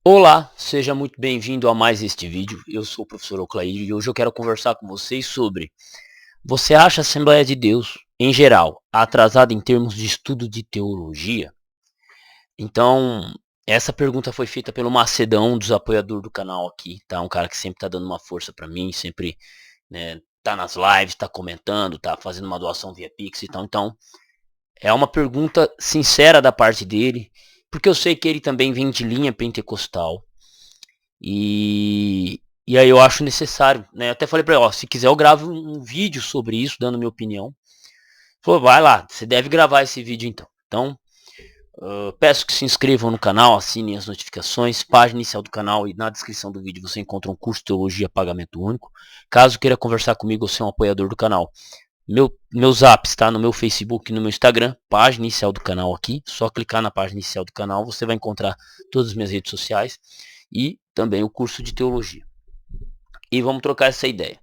Olá, seja muito bem-vindo a mais este vídeo. Eu sou o professor Oclaíde e hoje eu quero conversar com vocês sobre: você acha a Assembleia de Deus, em geral, atrasada em termos de estudo de teologia? Então, essa pergunta foi feita pelo Macedão, um dos apoiadores do canal aqui, tá? Um cara que sempre tá dando uma força para mim, sempre, né, tá nas lives, tá comentando, tá fazendo uma doação via Pix e tal. Então, é uma pergunta sincera da parte dele, porque eu sei que ele também vem de linha pentecostal. E aí eu acho necessário, né? Eu até falei pra ele, ó, se quiser eu gravo um vídeo sobre isso, dando minha opinião. Ele falou, vai lá, você deve gravar esse vídeo então. Então, peço que se inscrevam no canal, assinem as notificações, página inicial do canal e na descrição do vídeo você encontra um curso de teologia pagamento único. Caso queira conversar comigo ou ser um apoiador do canal, meu zap está no meu Facebook e no meu Instagram, página inicial do canal aqui. Só clicar na página inicial do canal, você vai encontrar todas as minhas redes sociais e também o curso de teologia. E vamos trocar essa ideia.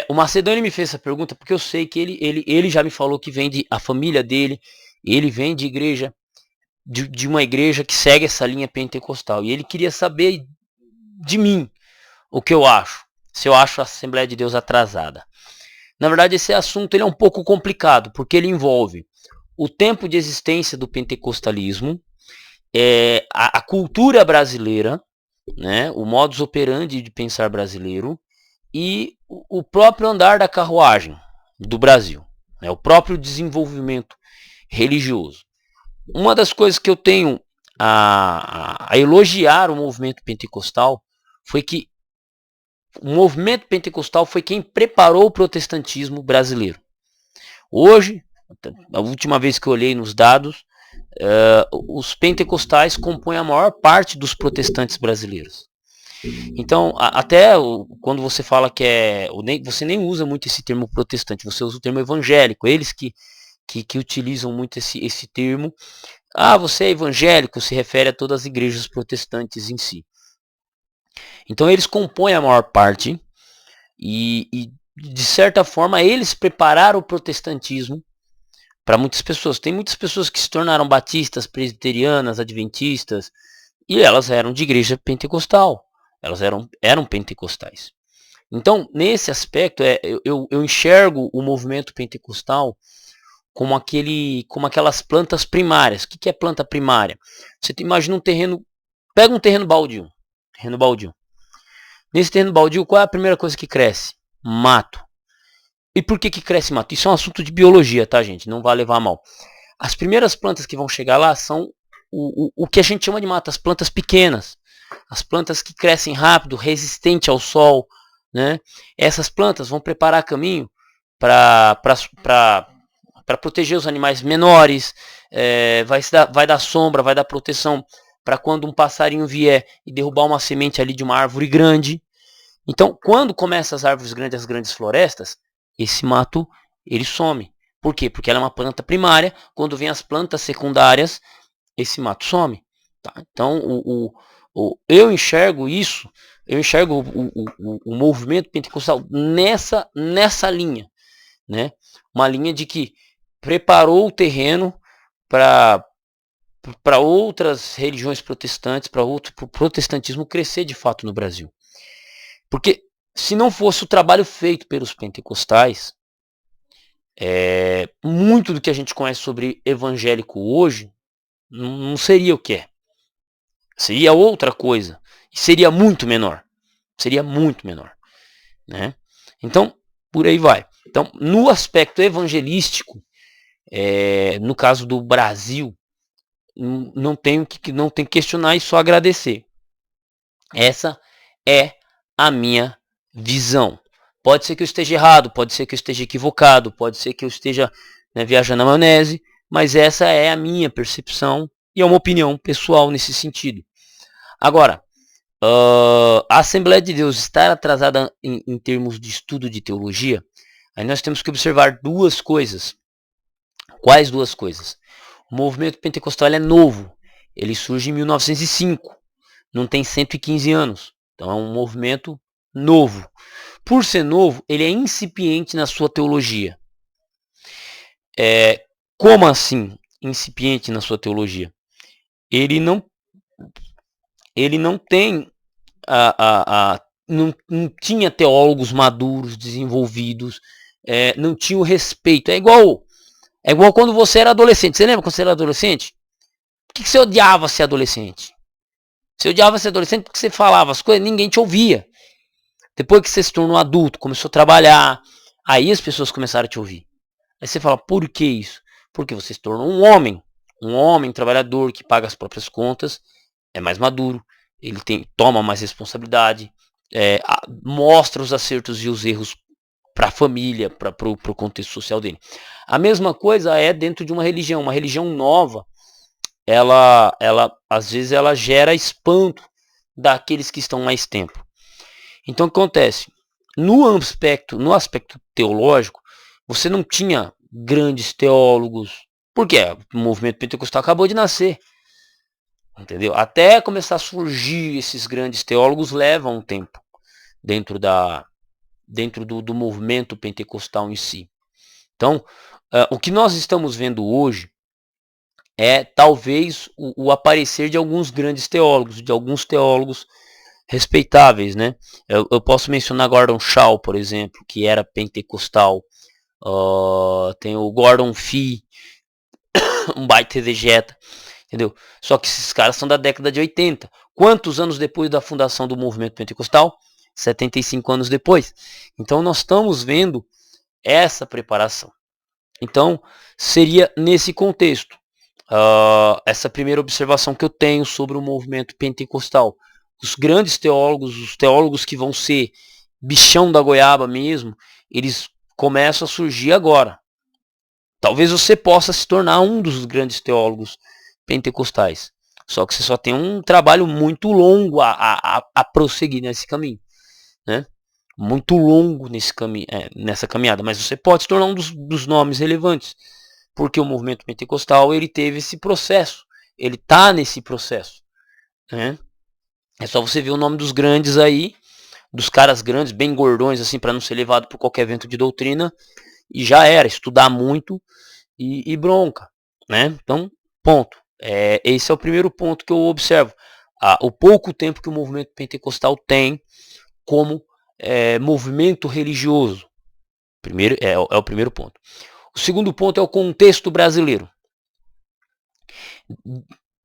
O Macedônio me fez essa pergunta porque eu sei que ele já me falou que vem de a família dele, ele vem de igreja, de uma igreja que segue essa linha pentecostal. E ele queria saber de mim o que eu acho, se eu acho a Assembleia de Deus atrasada. Na verdade, esse assunto ele é um pouco complicado, porque ele envolve o tempo de existência do pentecostalismo, a cultura brasileira, né, o modus operandi de pensar brasileiro, e o próprio andar da carruagem do Brasil, né, o próprio desenvolvimento religioso. Uma das coisas que eu tenho a elogiar o movimento pentecostal foi que o movimento pentecostal foi quem preparou o protestantismo brasileiro. Hoje, a última vez que eu olhei nos dados, os pentecostais compõem a maior parte dos protestantes brasileiros. Então, até quando você fala que você nem usa muito esse termo protestante, você usa o termo evangélico. Eles que utilizam muito esse termo. Ah, você é evangélico, se refere a todas as igrejas protestantes em si. Então, eles compõem a maior parte e de certa forma, eles prepararam o protestantismo para muitas pessoas. Tem muitas pessoas que se tornaram batistas, presbiterianas, adventistas, e elas eram de igreja pentecostal. Elas eram pentecostais. Então, nesse aspecto, eu enxergo o movimento pentecostal como aquelas plantas primárias. O que é planta primária? Você imagina um terreno, pega um terreno baldio, terreno baldio. Nesse terreno baldio, qual é a primeira coisa que cresce? Mato. E por que cresce mato? Isso é um assunto de biologia, tá, gente? Não vai levar a mal. As primeiras plantas que vão chegar lá são o que a gente chama de mato, as plantas pequenas. As plantas que crescem rápido, resistente ao sol, né? Essas plantas vão preparar caminho para proteger os animais menores, vai dar sombra, vai dar proteção para quando um passarinho vier e derrubar uma semente ali de uma árvore grande. Então, quando começam as árvores grandes, as grandes florestas, esse mato ele some. Por quê? Porque ela é uma planta primária. Quando vem as plantas secundárias, esse mato some. Tá? Então, eu enxergo isso, eu enxergo o movimento pentecostal nessa linha, né? Uma linha de que preparou o terreno para outras religiões protestantes, para o protestantismo crescer de fato no Brasil. Porque se não fosse o trabalho feito pelos pentecostais, muito do que a gente conhece sobre evangélico hoje não seria o que é. Seria outra coisa. E seria muito menor. Seria muito menor. Né? Então, por aí vai. Então, no aspecto evangelístico, no caso do Brasil, não tem que questionar e só agradecer. Essa é a minha visão. Pode ser que eu esteja errado, pode ser que eu esteja equivocado, pode ser que eu esteja, né, viajando na maionese, mas essa é a minha percepção e é uma opinião pessoal nesse sentido. Agora, a Assembleia de Deus estar atrasada em termos de estudo de teologia, aí nós temos que observar duas coisas. Quais duas coisas? O movimento pentecostal é novo, ele surge em 1905, não tem 115 anos, então é um movimento novo. Por ser novo, ele é incipiente na sua teologia. Como assim incipiente na sua teologia? Ele não ele não tem não tinha teólogos maduros, desenvolvidos, não tinha o respeito. É igual quando você era adolescente. Você lembra quando você era adolescente? Por que você odiava ser adolescente? Você odiava ser adolescente porque você falava as coisas, ninguém te ouvia. Depois que você se tornou adulto, começou a trabalhar, aí as pessoas começaram a te ouvir. Aí você fala, por que isso? Porque você se tornou um homem trabalhador que paga as próprias contas, é mais maduro, ele toma mais responsabilidade, mostra os acertos e os erros para a família, para o contexto social dele. A mesma coisa é dentro de uma religião nova, ela às vezes ela gera espanto daqueles que estão mais tempo. Então o que acontece? No aspecto teológico, você não tinha grandes teólogos, porque o movimento pentecostal acabou de nascer. Entendeu? Até começar a surgir esses grandes teólogos leva um tempo dentro do movimento pentecostal em si. Então, o que nós estamos vendo hoje é talvez o aparecer de alguns grandes teólogos, de alguns teólogos respeitáveis, né? Eu posso mencionar Gordon Shaw, por exemplo, que era pentecostal. Tem o Gordon Fee, um baita exegeta, entendeu? Só que esses caras são da década de 80. Quantos anos depois da fundação do movimento pentecostal? 75 anos depois. Então nós estamos vendo essa preparação. Então seria nesse contexto essa primeira observação que eu tenho sobre o movimento pentecostal. Os grandes teólogos, os teólogos que vão ser bichão da goiaba mesmo, eles começam a surgir agora. Talvez você possa se tornar um dos grandes teólogos pentecostais. Só que você só tem um trabalho muito longo a prosseguir nesse caminho, né? Muito longo nessa caminhada. Mas você pode se tornar um dos nomes relevantes. Porque o movimento pentecostal ele teve esse processo. Ele está nesse processo, né? É só você ver o nome dos grandes aí, dos caras grandes, bem gordões, assim, para não ser levado por qualquer vento de doutrina. E já era, estudar muito e bronca, né? Então, ponto. Esse é o primeiro ponto que eu observo. O pouco tempo que o movimento pentecostal tem como movimento religioso. Primeiro, é o primeiro ponto. O segundo ponto é o contexto brasileiro.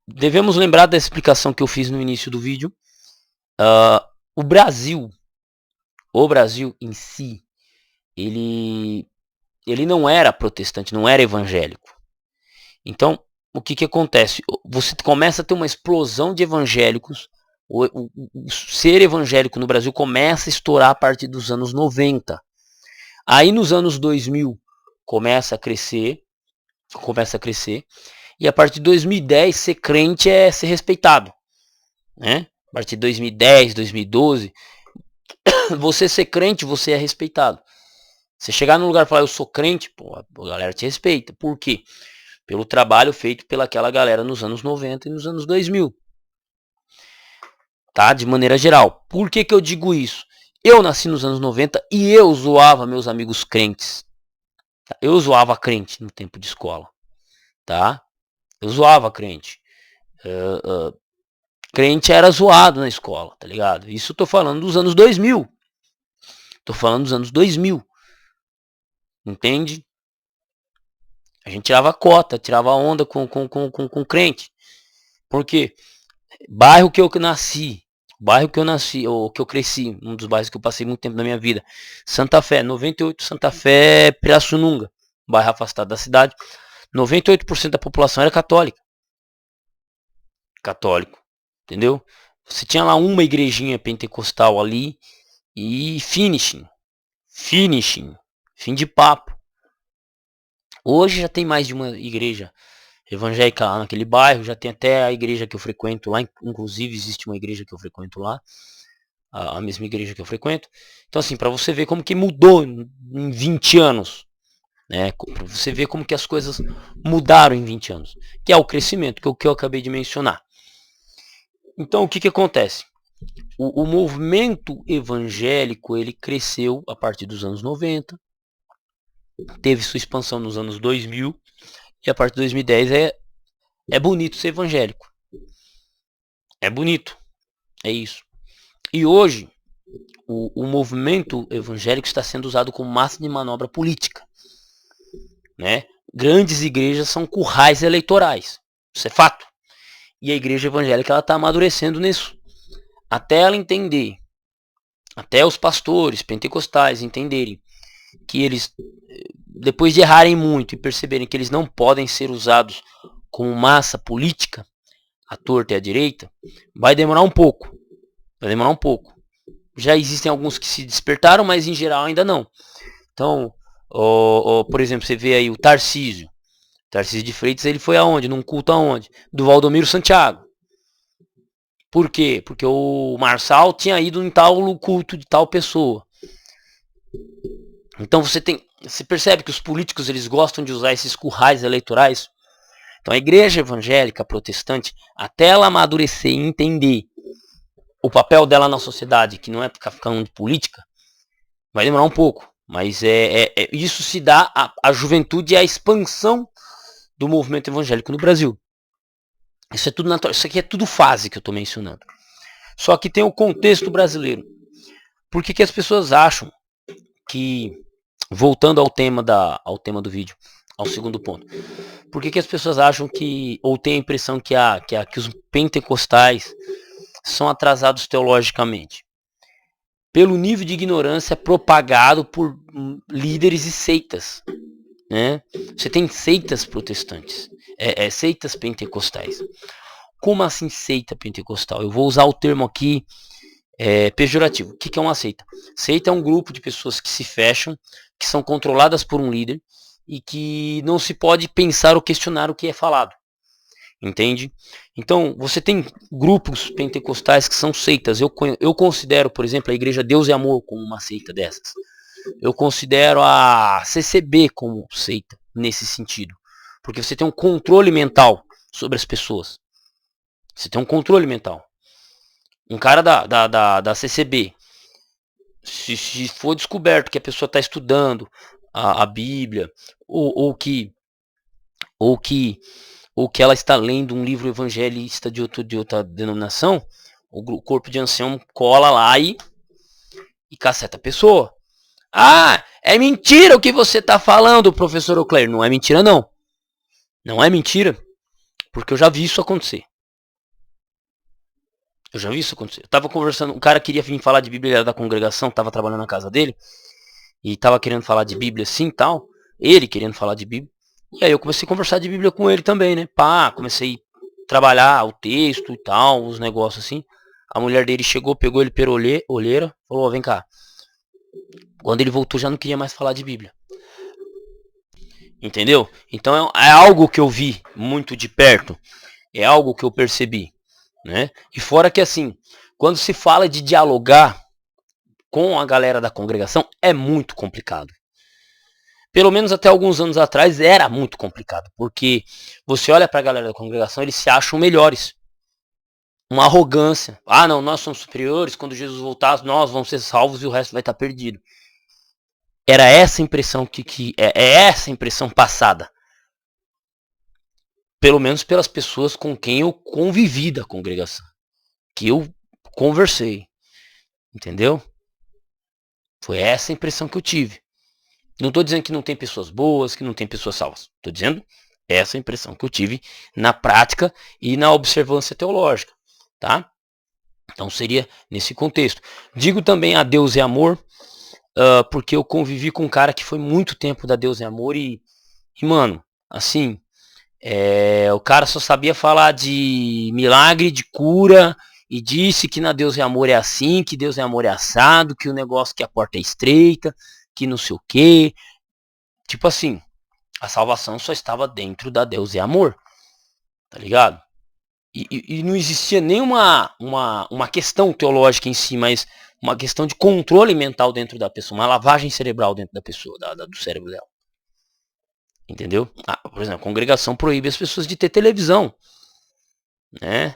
Devemos lembrar da explicação que eu fiz no início do vídeo. O Brasil em si, ele não era protestante, não era evangélico. Então, o que acontece? Você começa a ter uma explosão de evangélicos. O ser evangélico no Brasil começa a estourar a partir dos anos 90. Aí nos anos 2000 começa a crescer. E a partir de 2010 ser crente é ser respeitado, né? A partir de 2010, 2012, você ser crente, você é respeitado. Você chegar num lugar e falar eu sou crente, pô, a galera te respeita. Por quê? Pelo trabalho feito pelaquela galera nos anos 90 e nos anos 2000. Tá? De maneira geral. Por que eu digo isso? Eu nasci nos anos 90 e eu zoava meus amigos crentes. Tá? Eu zoava crente no tempo de escola. Tá? Eu zoava crente. Crente era zoado na escola, tá ligado? Isso eu tô falando dos anos 2000. Tô falando dos anos 2000. Entende? A gente tirava cota, tirava onda com crente. Por quê? Bairro que eu nasci, ou que eu cresci, um dos bairros que eu passei muito tempo na minha vida, Santa Fé, 98, Santa Fé, Pirassununga, bairro afastado da cidade, 98% da população era católica. Católico, entendeu? Você tinha lá uma igrejinha pentecostal ali e finishing, fim de papo. Hoje já tem mais de uma igreja evangélica lá naquele bairro, já tem até a igreja que eu frequento lá, inclusive existe uma igreja que eu frequento lá, a mesma igreja que eu frequento. Então assim, para você ver como que mudou em 20 anos, né? Para você ver como que as coisas mudaram em 20 anos, que é o crescimento, que é o que eu acabei de mencionar. Então o que acontece? O movimento evangélico, ele cresceu a partir dos anos 90, teve sua expansão nos anos 2000, e a partir de 2010 é bonito ser evangélico. É bonito. É isso. E hoje, o movimento evangélico está sendo usado como massa de manobra política, né? Grandes igrejas são currais eleitorais. Isso é fato. E a igreja evangélica ela está amadurecendo nisso. Até ela entender, até os pastores pentecostais entenderem que eles, depois de errarem muito e perceberem que eles não podem ser usados como massa política, à torta e à direita, vai demorar um pouco. Vai demorar um pouco. Já existem alguns que se despertaram, mas em geral ainda não. Então, por exemplo, você vê aí o Tarcísio. Tarcísio de Freitas, ele foi aonde? Num culto aonde? Do Valdomiro Santiago. Por quê? Porque o Marçal tinha ido em tal culto de tal pessoa. Então você percebe que os políticos eles gostam de usar esses currais eleitorais. Então a igreja evangélica protestante, até ela amadurecer e entender o papel dela na sociedade, que não é ficar falando de política, vai demorar um pouco. Mas isso se dá à juventude e à expansão do movimento evangélico no Brasil. Isso é tudo natural. Isso aqui é tudo fase que eu estou mencionando. Só que tem o contexto brasileiro. Por que as pessoas acham que, voltando ao tema do vídeo, ao segundo ponto, por que as pessoas acham que, ou têm a impressão que os pentecostais são atrasados teologicamente? Pelo nível de ignorância propagado por líderes e seitas. Né? Você tem seitas protestantes, seitas pentecostais. Como assim seita pentecostal? Eu vou usar o termo aqui pejorativo. O que é uma seita? Seita é um grupo de pessoas que se fecham, que são controladas por um líder e que não se pode pensar ou questionar o que é falado. Entende? Então, você tem grupos pentecostais que são seitas. Eu considero, por exemplo, a Igreja Deus e Amor como uma seita dessas. Eu considero a CCB como seita nesse sentido. Porque você tem um controle mental sobre as pessoas. Você tem um controle mental. Um cara da CCB, se for descoberto que a pessoa está estudando a Bíblia, ou que ela está lendo um livro evangelista de outra denominação, o corpo de ancião cola lá e caceta a pessoa. Ah, é mentira o que você está falando, professor Oclair. Não é mentira, não. Não é mentira, porque eu já vi isso acontecer. Eu já vi isso acontecer. Eu tava conversando, um cara queria vir falar de Bíblia da congregação, tava trabalhando na casa dele, e tava querendo falar de Bíblia assim e tal. Ele querendo falar de Bíblia. E aí eu comecei a conversar de Bíblia com ele também, né? Pá, comecei a trabalhar o texto e tal, os negócios assim. A mulher dele chegou, pegou ele pela olheira, falou, ó, vem cá. Quando ele voltou já não queria mais falar de Bíblia. Entendeu? Então é algo que eu vi muito de perto. É algo que eu percebi. Né? E fora que assim, quando se fala de dialogar com a galera da congregação, é muito complicado. Pelo menos até alguns anos atrás era muito complicado, porque você olha para a galera da congregação, eles se acham melhores. Uma arrogância. Ah, não, nós somos superiores, quando Jesus voltar, nós vamos ser salvos e o resto vai estar perdido. Era essa impressão é essa impressão passada. Pelo menos pelas pessoas com quem eu convivi da congregação, que eu conversei. Entendeu? Foi essa a impressão que eu tive. Não estou dizendo que não tem pessoas boas, que não tem pessoas salvas. Estou dizendo essa impressão que eu tive na prática e na observância teológica. Tá? Então seria nesse contexto. Digo também a Deus e Amor, porque eu convivi com um cara que foi muito tempo da Deus e Amor e mano, assim, o cara só sabia falar de milagre, de cura, e disse que na Deus e Amor é assim, que Deus e Amor é assado, que o negócio que a porta é estreita, que não sei o que. Tipo assim, a salvação só estava dentro da Deus e Amor. Tá ligado? E não existia nenhuma uma questão teológica em si, mas uma questão de controle mental dentro da pessoa, uma lavagem cerebral dentro da pessoa, do cérebro dela. Entendeu? Por exemplo, a congregação proíbe as pessoas de ter televisão. Né?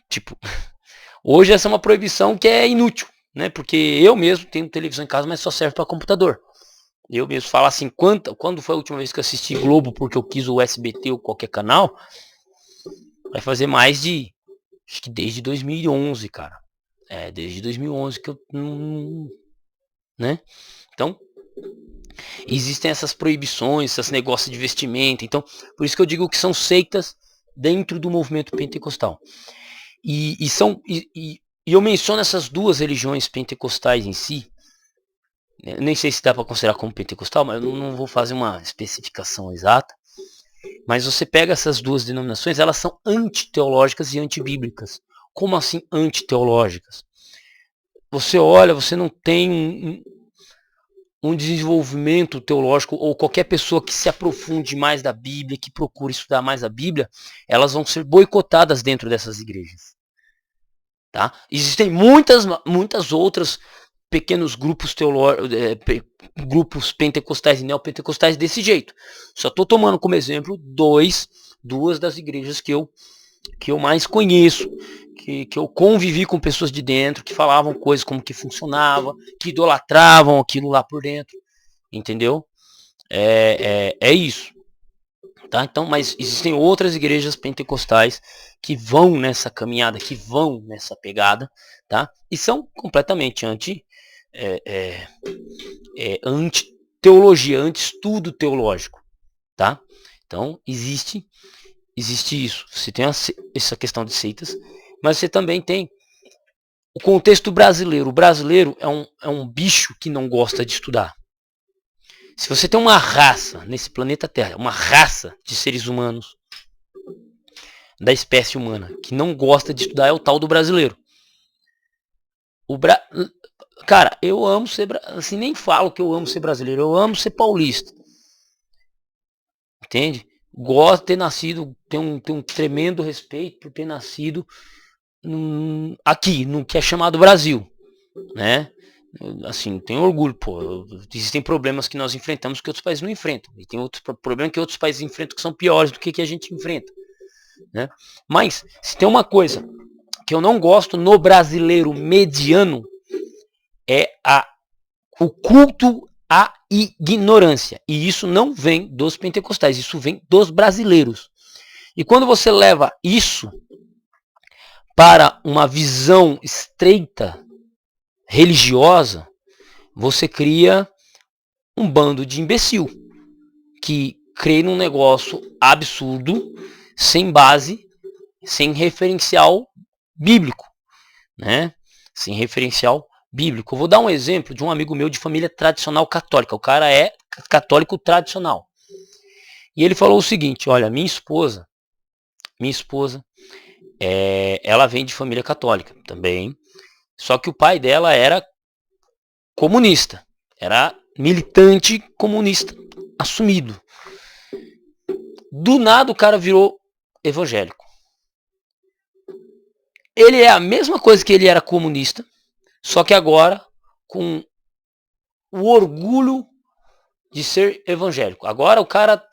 Tipo, hoje essa é uma proibição que é inútil, né? Porque eu mesmo tenho televisão em casa, mas só serve para computador. Eu mesmo falo assim, quando foi a última vez que eu assisti Globo porque eu quis o SBT ou qualquer canal, vai fazer mais de Acho que desde 2011, cara. Desde 2011 que eu né? Então, existem essas proibições, esses negócios de vestimenta. Então, por isso que eu digo que são seitas dentro do movimento pentecostal. E eu menciono essas duas religiões pentecostais em si. Nem sei se dá para considerar como pentecostal, mas eu não vou fazer uma especificação exata. Mas você pega essas duas denominações, elas são antiteológicas e antibíblicas. Como assim antiteológicas? Você olha, você não tem um desenvolvimento teológico, ou qualquer pessoa que se aprofunde mais da Bíblia, que procure estudar mais a Bíblia, elas vão ser boicotadas dentro dessas igrejas. Tá? Existem muitas outras pequenos grupos grupos pentecostais e neopentecostais desse jeito. Só estou tomando como exemplo duas das igrejas que eu mais conheço, que eu convivi com pessoas de dentro, que falavam coisas como que funcionava, que idolatravam aquilo lá por dentro, entendeu? É isso. Tá? Então, mas existem outras igrejas pentecostais que vão nessa caminhada, que vão nessa pegada, tá? E são completamente anti-teologia, anti-estudo teológico, tá? Então, existe isso. Você tem essa questão de seitas, mas você também tem o contexto brasileiro. O brasileiro é um bicho que não gosta de estudar. Se você tem uma raça nesse planeta Terra, uma raça de seres humanos da espécie humana que não gosta de estudar, é o tal do brasileiro. Cara, eu amo ser, assim, nem falo que eu amo ser brasileiro, eu amo ser paulista. Entende? Gosto de ter nascido, tenho um tremendo respeito por ter nascido aqui, no que é chamado Brasil, né? Assim, tenho orgulho, pô. Existem problemas que nós enfrentamos que outros países não enfrentam. E tem outros problemas que outros países enfrentam que são piores do que a gente enfrenta, né? Mas, se tem uma coisa que eu não gosto no brasileiro mediano, é o culto à ignorância. E isso não vem dos pentecostais, isso vem dos brasileiros. E quando você leva isso para uma visão estreita, religiosa, você cria um bando de imbecil que crê num negócio absurdo, sem base, sem referencial bíblico, né? Sem referencial bíblico. Eu vou dar um exemplo de um amigo meu de família tradicional católica. O cara é católico tradicional. E ele falou o seguinte: olha, minha esposa, ela vem de família católica também. Só que o pai dela era comunista, era militante comunista assumido. Do nada o cara virou evangélico. Ele é a mesma coisa que ele era comunista, só que agora com o orgulho de ser evangélico. Agora o cara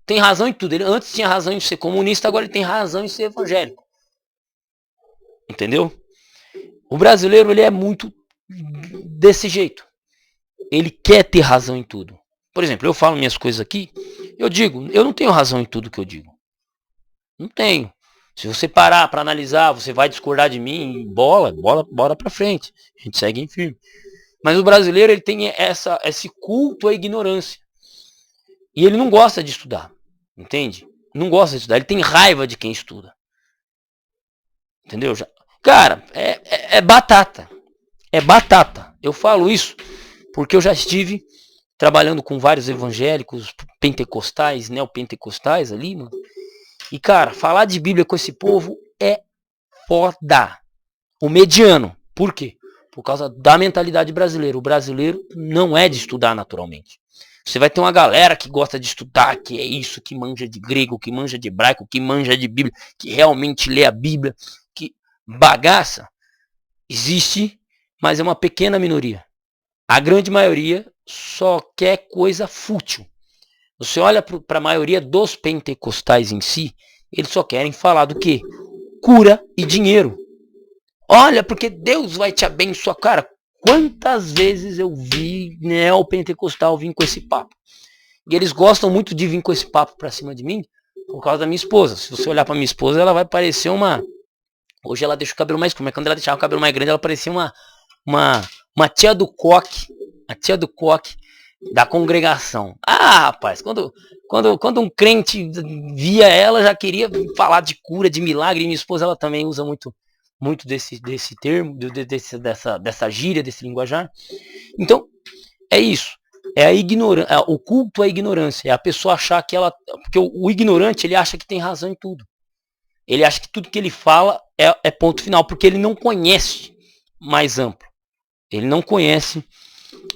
tem razão em tudo. Ele antes tinha razão em ser comunista, agora ele tem razão em ser evangélico. Entendeu? O brasileiro, ele é muito desse jeito. Ele quer ter razão em tudo. Por exemplo, eu falo minhas coisas aqui, eu digo, eu não tenho razão em tudo que eu digo. Não tenho. Se você parar para analisar, você vai discordar de mim, bora para frente. A gente segue em firme. Mas o brasileiro, ele tem esse culto à ignorância. E ele não gosta de estudar. Entende? Não gosta de estudar. Ele tem raiva de quem estuda. Entendeu? Cara, é batata. É batata. Eu falo isso porque eu já estive trabalhando com vários evangélicos, pentecostais, neopentecostais ali, mano. E, cara, falar de Bíblia com esse povo é foda. O mediano. Por quê? Por causa da mentalidade brasileira. O brasileiro não é de estudar naturalmente. Você vai ter uma galera que gosta de estudar, que é isso, que manja de grego, que manja de hebraico, que manja de Bíblia, que realmente lê a Bíblia, que bagaça. Existe, mas é uma pequena minoria. A grande maioria só quer coisa fútil. Você olha para a maioria dos pentecostais em si, eles só querem falar do quê? Cura e dinheiro. Olha, porque Deus vai te abençoar. Cara, quantas vezes eu vi neopentecostal vir com esse papo? E eles gostam muito de vir com esse papo pra cima de mim por causa da minha esposa. Se você olhar pra minha esposa, ela vai parecer uma Hoje ela deixa o cabelo mais curto, mas quando ela deixava o cabelo mais grande, ela parecia uma tia do coque, a tia do coque da congregação. Ah, rapaz, quando um crente via ela, já queria falar de cura, de milagre, e minha esposa ela também usa muito desse termo, dessa gíria, desse linguajar. Então, é isso. É a ignorância, o culto à ignorância, é a pessoa achar que ela, porque o ignorante, ele acha que tem razão em tudo. Ele acha que tudo que ele fala é ponto final, porque ele não conhece mais amplo. Ele não conhece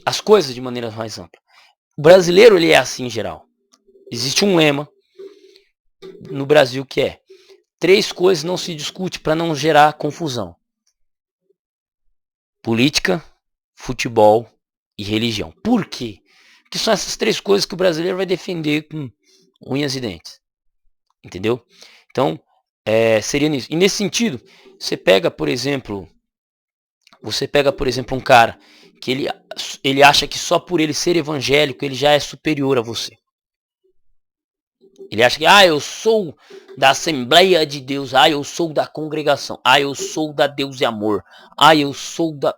as coisas de maneira mais ampla. O brasileiro, ele é assim em geral. Existe um lema no Brasil que é: 3 coisas não se discute para não gerar confusão: política, futebol e religião. Por quê? Porque são essas 3 coisas que o brasileiro vai defender com unhas e dentes. Entendeu? Então, seria nisso. E nesse sentido, você pega, por exemplo, um cara que ele acha que só por ele ser evangélico ele já é superior a você. Ele acha que, eu sou da Assembleia de Deus, eu sou da congregação, eu sou da Deus e Amor, eu sou da...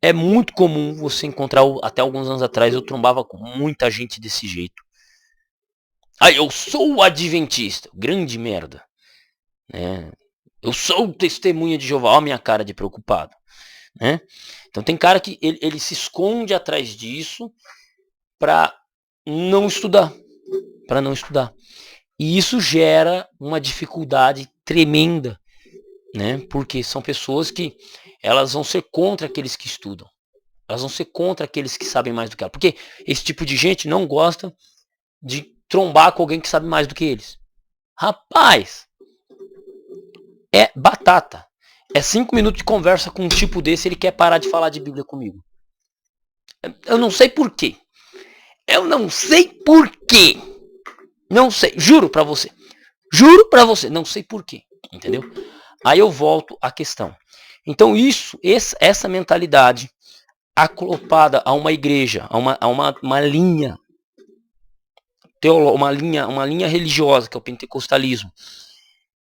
É muito comum você encontrar, até alguns anos atrás eu trombava com muita gente desse jeito. Eu sou adventista, grande merda. Eu sou testemunha de Jeová, olha a minha cara de preocupado. Né? Então tem cara que ele se esconde atrás disso para não estudar. E isso gera uma dificuldade tremenda, né? Porque são pessoas que elas vão ser contra aqueles que estudam. Elas vão ser contra aqueles que sabem mais do que elas. Porque esse tipo de gente não gosta de trombar com alguém que sabe mais do que eles. Rapaz, é batata. É 5 minutos de conversa com um tipo desse, ele quer parar de falar de Bíblia comigo. Eu não sei porquê. Não sei, juro pra você. Não sei porquê. Entendeu? Aí eu volto à questão. Então essa mentalidade acoplada a uma igreja, a uma linha uma linha religiosa, que é o pentecostalismo,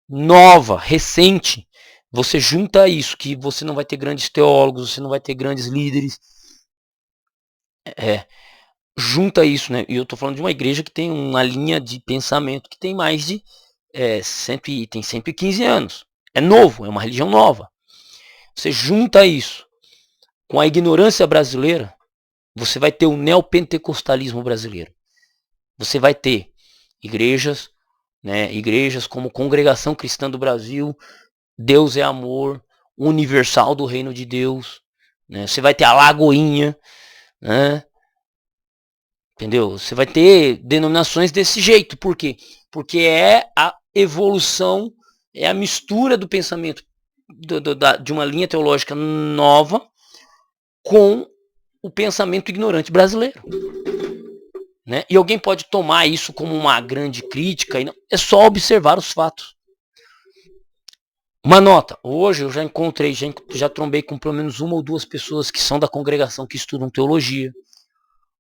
nova, recente, você junta isso, que você não vai ter grandes teólogos, você não vai ter grandes líderes, junta isso, né? E eu tô falando de uma igreja que tem uma linha de pensamento que tem mais de 115 anos. É novo, é uma religião nova. Você junta isso com a ignorância brasileira, você vai ter o neopentecostalismo brasileiro. Você vai ter igrejas, né? Igrejas como Congregação Cristã do Brasil, Deus é Amor, Universal do Reino de Deus, né? Você vai ter a Lagoinha, né? Entendeu? Você vai ter denominações desse jeito. Por quê? Porque é a evolução, é a mistura do pensamento de uma linha teológica nova com o pensamento ignorante brasileiro. Né? E alguém pode tomar isso como uma grande crítica. E não, é só observar os fatos. Uma nota. Hoje eu já encontrei, já trombei com pelo menos 1 ou 2 pessoas que são da congregação que estudam teologia.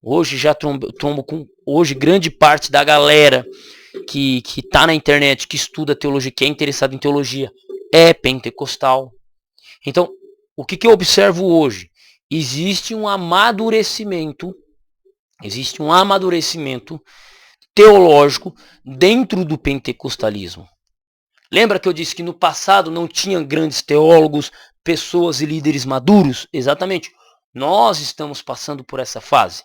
Hoje já trombo com grande parte da galera que está na internet, que estuda teologia, que é interessado em teologia, é pentecostal. Então, o que eu observo hoje? Existe um amadurecimento teológico dentro do pentecostalismo. Lembra que eu disse que no passado não tinha grandes teólogos, pessoas e líderes maduros? Exatamente. Nós estamos passando por essa fase.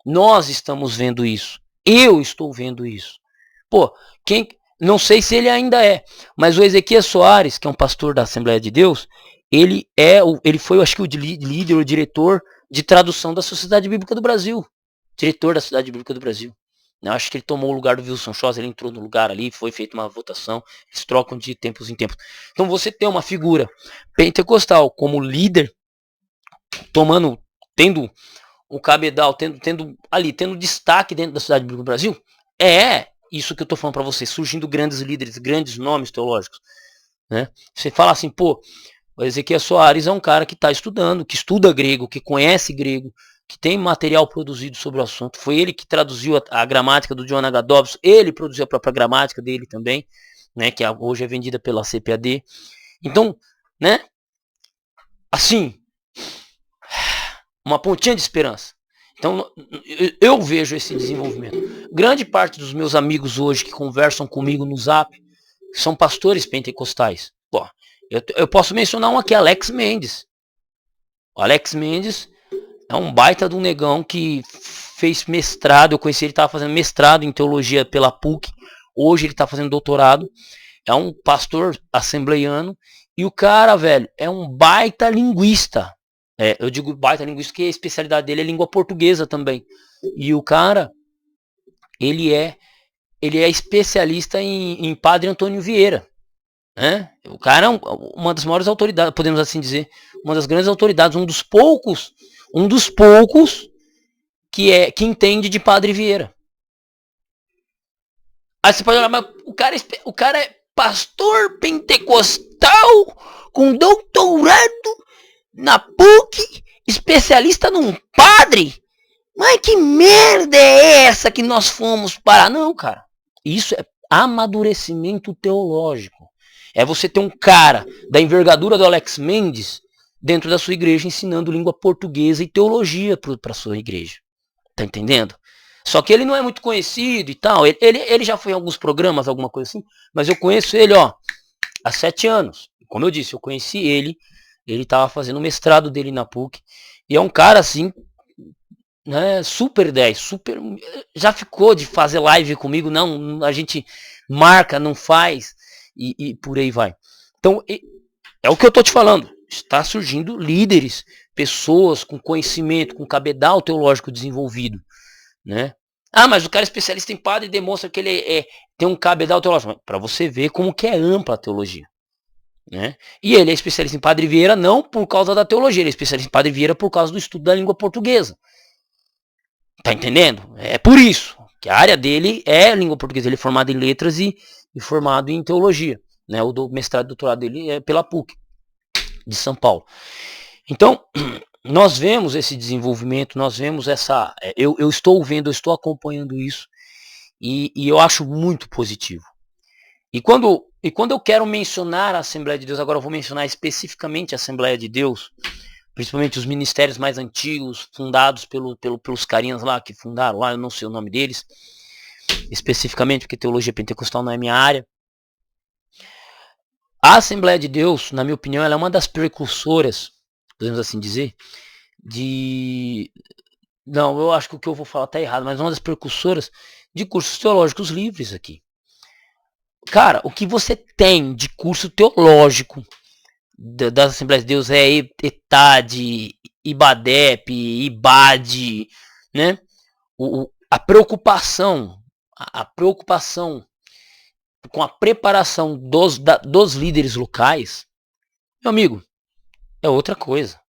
Nós estamos vendo isso. Eu estou vendo isso. Não sei se ele ainda é, mas o Ezequias Soares, que é um pastor da Assembleia de Deus, ele foi, eu acho que o líder, o diretor de tradução da Sociedade Bíblica do Brasil. Diretor da Sociedade Bíblica do Brasil. Eu acho que ele tomou o lugar do Wilson Schoss, ele entrou no lugar ali, foi feita uma votação, eles trocam de tempos em tempos. Então você tem uma figura pentecostal como líder, tendo o cabedal, tendo destaque dentro da Sociedade Bíblica do Brasil, é isso que eu estou falando para você, surgindo grandes líderes, grandes nomes teológicos. Né? Você fala assim, o Ezequias Soares é um cara que está estudando, que estuda grego, que conhece grego, que tem material produzido sobre o assunto. Foi ele que traduziu a gramática do John H. Dobson, ele produziu a própria gramática dele também, né, que hoje é vendida pela CPAD. Então, né? Assim, uma pontinha de esperança. Então, eu vejo esse desenvolvimento. Grande parte dos meus amigos hoje que conversam comigo no Zap são pastores pentecostais. Pô, eu posso mencionar um aqui, Alex Mendes. O Alex Mendes é um baita de um negão que fez mestrado. Eu conheci ele, estava fazendo mestrado em teologia pela PUC. Hoje ele está fazendo doutorado. É um pastor assembleiano. E o cara, velho, é um baita linguista. Eu digo baita linguista porque a especialidade dele é língua portuguesa também. E o cara, ele é especialista em Padre Antônio Vieira. Né? O cara é uma das maiores autoridades, podemos assim dizer, uma das grandes autoridades, um dos poucos que entende de Padre Vieira. Aí você pode olhar, mas o cara é pastor pentecostal com doutorado na PUC, especialista num padre. Mas que merda é essa que nós fomos para? Não, cara. Isso é amadurecimento teológico. É você ter um cara da envergadura do Alex Mendes dentro da sua igreja ensinando língua portuguesa e teologia para sua igreja. Tá entendendo? Só que ele não é muito conhecido e tal. Ele já foi em alguns programas, alguma coisa assim. Mas eu conheço ele, ó, há 7 anos. Como eu disse, eu conheci ele. Ele estava fazendo o mestrado dele na PUC. E é um cara assim, né, super 10, super. Já ficou de fazer live comigo. Não, a gente marca, não faz. E por aí vai. Então, é o que eu tô te falando. Está surgindo líderes, pessoas com conhecimento, com cabedal teológico desenvolvido. Né? Ah, mas o cara é especialista em padre e demonstra que ele tem um cabedal teológico. Para você ver como que é ampla a teologia. Né? E ele é especialista em Padre Vieira não por causa da teologia, ele é especialista em Padre Vieira por causa do estudo da língua portuguesa. Tá entendendo? É por isso que a área dele é língua portuguesa. Ele é formado em letras e formado em teologia. Né? O mestrado e doutorado dele é pela PUC de São Paulo. Então, nós vemos esse desenvolvimento, nós vemos essa... Eu estou vendo, eu estou acompanhando isso e eu acho muito positivo. E quando eu quero mencionar a Assembleia de Deus, agora eu vou mencionar especificamente a Assembleia de Deus, principalmente os ministérios mais antigos, fundados pelos carinhas lá que fundaram lá, eu não sei o nome deles, especificamente porque teologia pentecostal não é minha área. A Assembleia de Deus, na minha opinião, ela é uma das precursoras, podemos assim dizer, não, eu acho que o que eu vou falar está errado, mas uma das precursoras de cursos teológicos livres aqui. Cara, o que você tem de curso teológico das Assembleias de Deus é ETAD, IBADEP, IBAD, né? A preocupação com a preparação dos líderes locais, meu amigo, é outra coisa.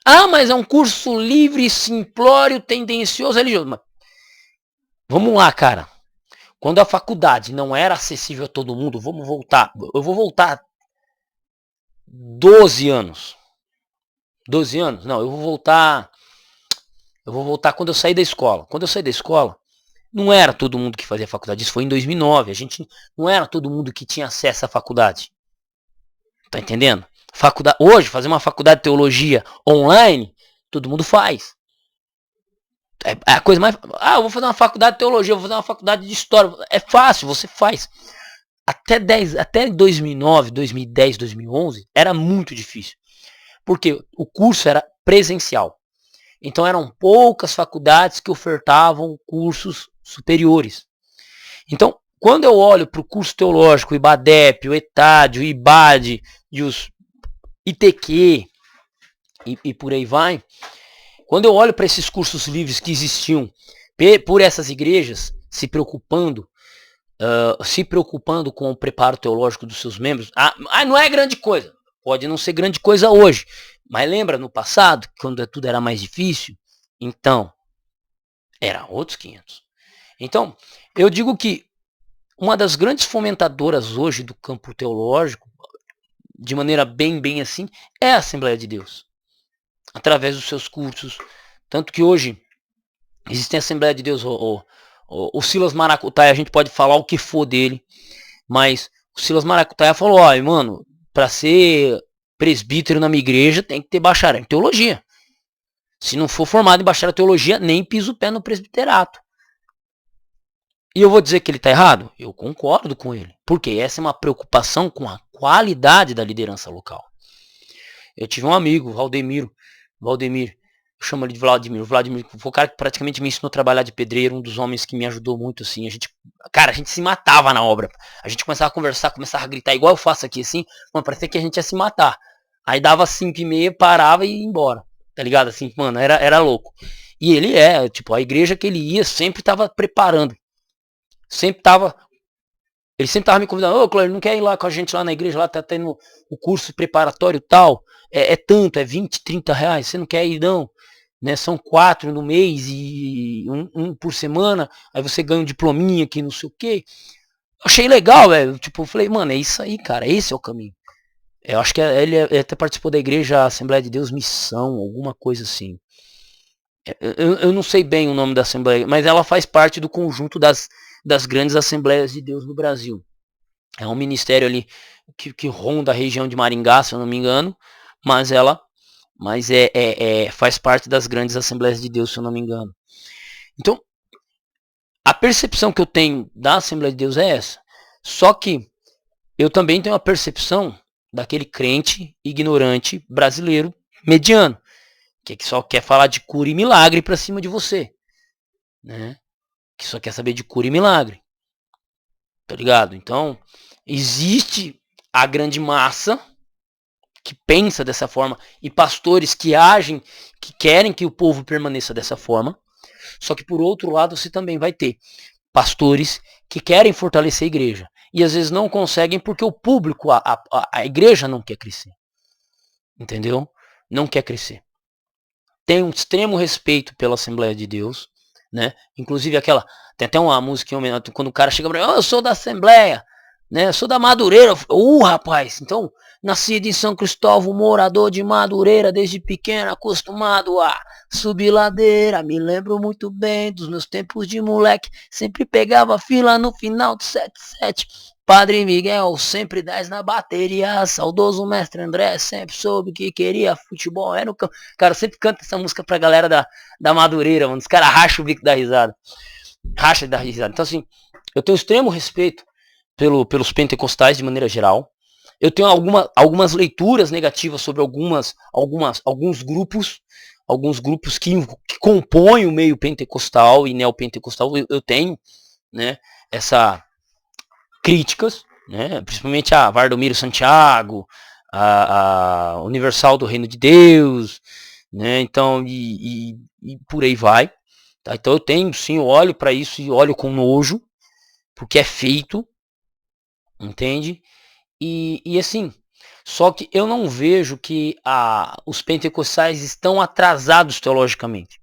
Ah, mas é um curso livre, simplório, tendencioso, religioso. Mas, vamos lá, cara. Quando a faculdade não era acessível a todo mundo, vamos voltar. Eu vou voltar 12 anos. 12 anos? Não, eu vou voltar quando eu saí da escola. Quando eu saí da escola, não era todo mundo que fazia faculdade. Isso foi em 2009. Não era todo mundo que tinha acesso à faculdade. Tá entendendo? Hoje, fazer uma faculdade de teologia online, todo mundo faz. É a coisa mais... eu vou fazer uma faculdade de teologia, vou fazer uma faculdade de história. É fácil, você faz. Até 2009, 2010, 2011, era muito difícil. Porque o curso era presencial. Então eram poucas faculdades que ofertavam cursos superiores. Então, quando eu olho para o curso teológico, o IBADEP, o ETAD, o IBAD e os ITQ e por aí vai, quando eu olho para esses cursos livres que existiam por essas igrejas se preocupando com o preparo teológico dos seus membros, não é grande coisa. Pode não ser grande coisa hoje, mas lembra no passado, quando tudo era mais difícil? Então, era outros 500. Então, eu digo que uma das grandes fomentadoras hoje do campo teológico, de maneira bem assim, é a Assembleia de Deus. Através dos seus cursos. Tanto que hoje existe a Assembleia de Deus, o Silas Maracutaia, a gente pode falar o que for dele, mas o Silas Maracutaia falou, mano, para ser presbítero na minha igreja, tem que ter bacharel em teologia. Se não for formado em bacharel em teologia, nem pisa o pé no presbiterato. E eu vou dizer que ele está errado? Eu concordo com ele. Porque essa é uma preocupação com a qualidade da liderança local. Eu tive um amigo, Valdemir, eu chamo ele de Vladimir. O Vladimir foi o cara que praticamente me ensinou a trabalhar de pedreiro, um dos homens que me ajudou muito, assim. A gente se matava na obra. A gente começava a conversar, começava a gritar, igual eu faço aqui, assim. Mano, parecia que a gente ia se matar. Aí dava 5h30, parava e ia embora. Tá ligado? Assim, mano, era louco. E ele tipo, a igreja que ele ia sempre tava preparando. Ele sempre tava me convidando, ô Cláudio, não quer ir lá com a gente lá na igreja, lá tá tendo o curso preparatório tal, tanto, é 20, 30 reais, você não quer ir não, né, são 4 no mês e um por semana, aí você ganha um diplominha aqui, não sei o que. Achei legal, velho, tipo, eu falei, mano, é isso aí, cara, esse é o caminho. Eu acho que ele até participou da igreja Assembleia de Deus Missão, alguma coisa assim. Eu não sei bem o nome da Assembleia, mas ela faz parte do conjunto das grandes Assembleias de Deus no Brasil. É um ministério ali que ronda a região de Maringá, se eu não me engano, mas faz parte das grandes Assembleias de Deus, se eu não me engano. Então, a percepção que eu tenho da Assembleia de Deus é essa. Só que eu também tenho a percepção daquele crente ignorante brasileiro mediano, que só quer falar de cura e milagre pra cima de você, né? Que só quer saber de cura e milagre, tá ligado? Então, existe a grande massa que pensa dessa forma e pastores que agem, que querem que o povo permaneça dessa forma. Só que por outro lado, você também vai ter pastores que querem fortalecer a igreja e às vezes não conseguem porque o público, a igreja não quer crescer. Entendeu? Não quer crescer. Tem um extremo respeito pela Assembleia de Deus, né? Inclusive tem até uma música quando o cara chega pra mim, eu sou da Assembleia, né? Eu sou da Madureira. Rapaz, então, nascido em São Cristóvão, morador de Madureira, desde pequeno acostumado a subir ladeira. Me lembro muito bem dos meus tempos de moleque, sempre pegava fila no final do 7-7. Padre Miguel, sempre 10 na bateria. Saudoso mestre André, sempre soube que queria futebol. Era o campo. Cara, eu sempre canto essa música pra galera da Madureira, mano. Os caras racham o bico da risada. Racha da risada. Então, assim, eu tenho extremo respeito pelos pentecostais de maneira geral. Eu tenho algumas leituras negativas sobre alguns grupos que compõem o meio pentecostal e neopentecostal. Eu tenho, né, essa críticas, né, principalmente a Valdomiro Santiago, a Universal do Reino de Deus, né, então, e por aí vai. Tá? Então eu tenho, sim, eu olho para isso e olho com nojo, porque é feito, entende? E assim, só que eu não vejo que os pentecostais estão atrasados teologicamente.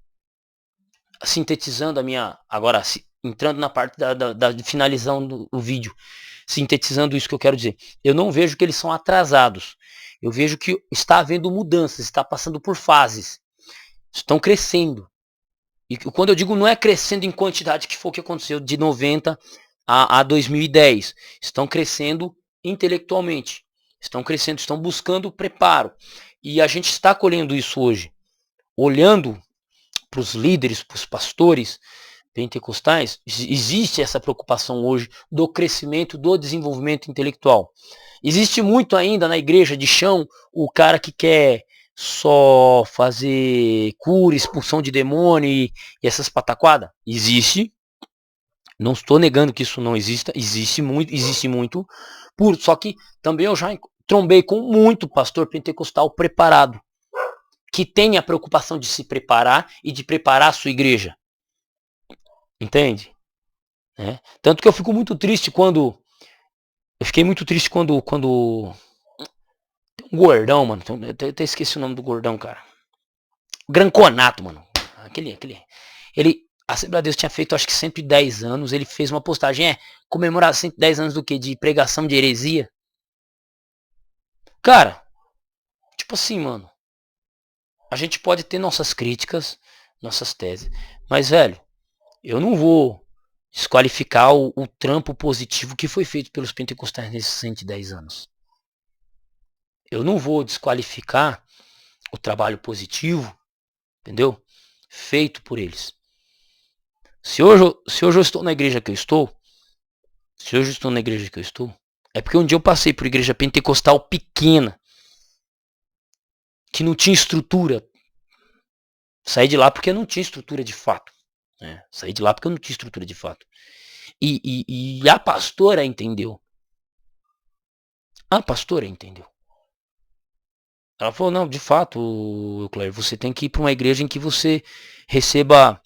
Sintetizando agora, entrando na parte da finalização do vídeo, sintetizando isso que eu quero dizer. Eu não vejo que eles são atrasados. Eu vejo que está havendo mudanças, está passando por fases. Estão crescendo. E quando eu digo não é crescendo em quantidade, que foi o que aconteceu de 90 a 2010. Estão crescendo intelectualmente. Estão crescendo, estão buscando preparo. E a gente está colhendo isso hoje. Olhando para os líderes, para os pastores pentecostais, existe essa preocupação hoje do crescimento, do desenvolvimento intelectual. Existe muito ainda na igreja de chão o cara que quer só fazer cura, expulsão de demônio e essas pataquadas? Existe. Não estou negando que isso não exista. Existe muito. Só que também eu já trombei com muito pastor pentecostal preparado, que tem a preocupação de se preparar e de preparar a sua igreja. Entende? Tanto que eu fico muito triste quando... Eu fiquei muito triste quando um gordão, mano. Eu até esqueci o nome do gordão, cara. Granconato, mano. A Assembleia de Deus tinha feito acho que 110 anos. Ele fez uma postagem, comemorar 110 anos do que? De pregação de heresia. Cara, tipo assim, mano. A gente pode ter nossas críticas, nossas teses. Mas, velho, eu não vou desqualificar o trampo positivo que foi feito pelos pentecostais nesses 110 anos. Eu não vou desqualificar o trabalho positivo, entendeu? Feito por eles. Se hoje eu estou na igreja que eu estou, é porque um dia eu passei por igreja pentecostal pequena, que não tinha estrutura. Saí de lá porque não tinha estrutura de fato. Saí de lá porque eu não tinha estrutura de fato. E a pastora entendeu. A pastora entendeu. Ela falou, não, de fato, Claire, você tem que ir para uma igreja em que você receba,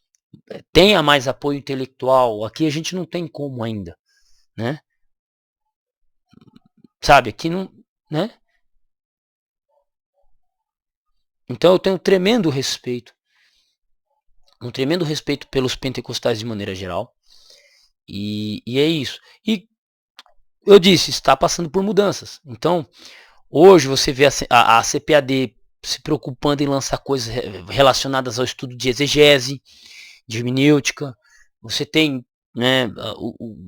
tenha mais apoio intelectual. Aqui a gente não tem como ainda, né? Sabe, aqui não, né? Então eu tenho um tremendo respeito pelos pentecostais de maneira geral. E é isso. E eu disse, está passando por mudanças. Então, hoje você vê a CPAD se preocupando em lançar coisas relacionadas ao estudo de exegese, de hermenêutica. Você tem, né,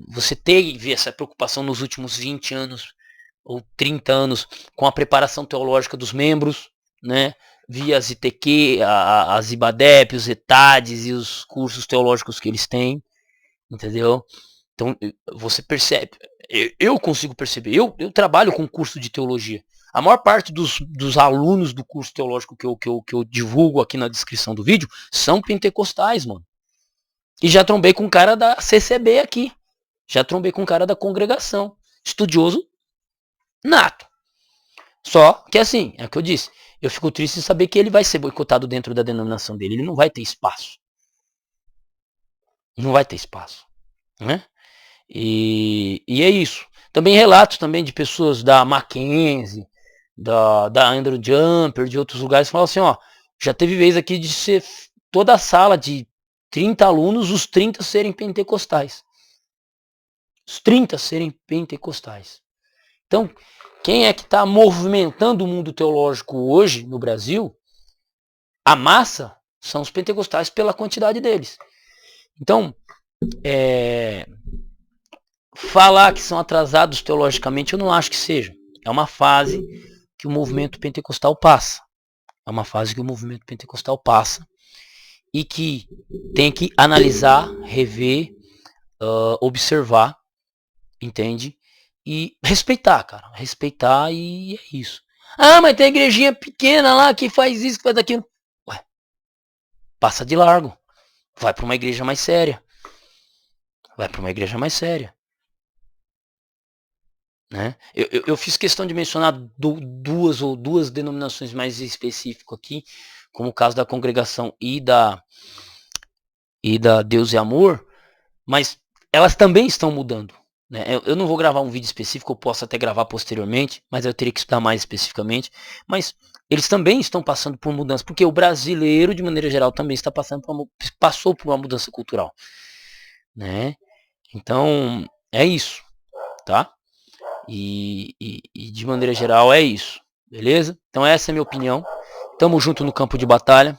você teve essa preocupação nos últimos 20 anos ou 30 anos com a preparação teológica dos membros, né, via as ITQ, as IBADEP, os ETADs e os cursos teológicos que eles têm, entendeu? Então você percebe, eu consigo perceber, eu trabalho com curso de teologia. A maior parte dos alunos do curso teológico que eu divulgo aqui na descrição do vídeo são pentecostais, mano. E já trombei com um cara da CCB aqui. Já trombei com um cara da congregação. Estudioso nato. Só que assim, é o que eu disse. Eu fico triste de saber que ele vai ser boicotado dentro da denominação dele. Ele não vai ter espaço. Não vai ter espaço. Né? E é isso. Também relatos também de pessoas da Mackenzie, da Andrew Jumper, de outros lugares, falam assim, ó, já teve vez aqui de ser toda a sala de 30 alunos, os 30 serem pentecostais. Os 30 serem pentecostais. Então, quem é que está movimentando o mundo teológico hoje no Brasil? A massa são os pentecostais pela quantidade deles. Então, falar que são atrasados teologicamente, eu não acho que seja. É uma fase que o movimento pentecostal passa. É uma fase que o movimento pentecostal passa e que tem que analisar, rever, observar, entende? E respeitar, cara. Respeitar e é isso. Ah, mas tem igrejinha pequena lá que faz isso, que faz aquilo. Ué, passa de largo. Vai para uma igreja mais séria. Vai para uma igreja mais séria. Né? Eu fiz questão de mencionar duas denominações mais específicas aqui, como o caso da congregação e da Deus e Amor, mas elas também estão mudando. Né? Eu não vou gravar um vídeo específico, eu posso até gravar posteriormente, mas eu teria que estudar mais especificamente. Mas eles também estão passando por mudança, porque o brasileiro, de maneira geral, também passou por uma mudança cultural. Né? Então, é isso. Tá? E de maneira geral é isso. Beleza? Então essa é a minha opinião. Tamo junto no campo de batalha.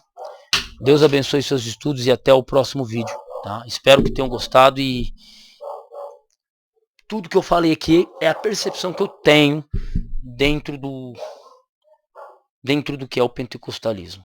Deus abençoe seus estudos e até o próximo vídeo. Tá? Espero que tenham gostado e tudo que eu falei aqui é a percepção que eu tenho dentro do que é o pentecostalismo.